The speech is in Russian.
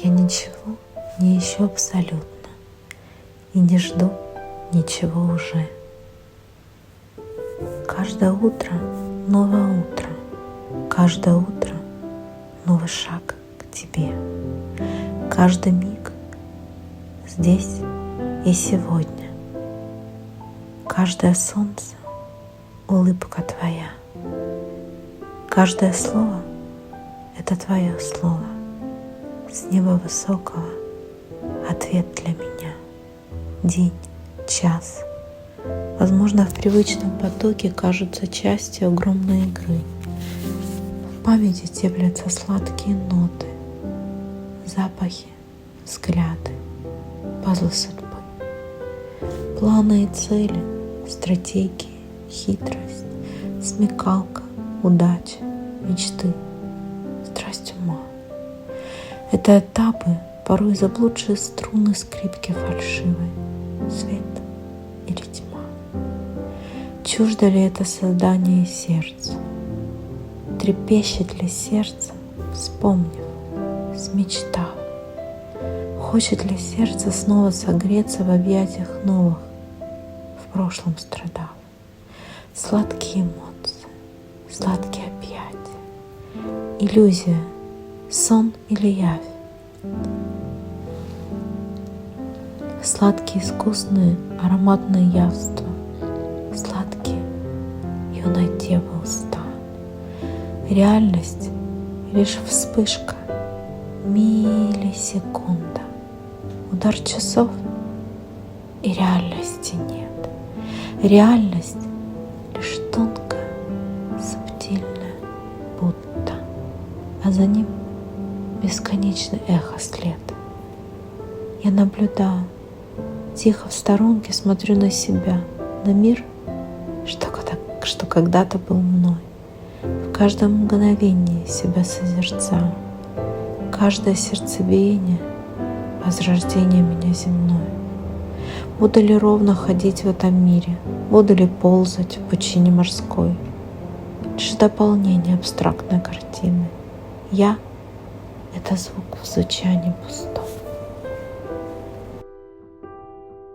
Я ничего не ищу абсолютно и не жду ничего уже. Каждое утро — новое утро, каждое утро — новый шаг к тебе. Каждый миг здесь и сегодня. Каждое солнце — улыбка твоя. Каждое слово — это твое слово. С неба высокого ответ для меня. День, час. Возможно, в привычном потоке кажутся частью огромной игры. В памяти теплятся сладкие ноты, запахи, взгляды, пазлы судьбы. Планы и цели, стратегии, хитрость, смекалка, удача, мечты, страсть ума. Это этапы, порой заблудшие струны скрипки фальшивой, свет или тьма. Чуждо ли это создание сердцу? Трепещет ли сердце, вспомнив, смечтав? Хочет ли сердце снова согреться в объятиях новых, в прошлом страдав? Сладкие эмоции, сладкие объятия, иллюзия, сон или явь? Сладкие искусные ароматные явства, сладкие юной девы уста. Реальность — лишь вспышка, миллисекунда, удар часов, и реальности нет. Реальность — лишь тонкая, субтильная будто, а за ним бесконечный эхо след. Я наблюдаю, тихо в сторонке смотрю на себя, на мир, что когда-то был мной. В каждом мгновении себя созерцаю. Каждое сердцебиение — возрождение меня земное. Буду ли ровно ходить в этом мире? Буду ли ползать в пучине морской? Лишь дополнение абстрактной картины. Я — это звук в звучании пустом.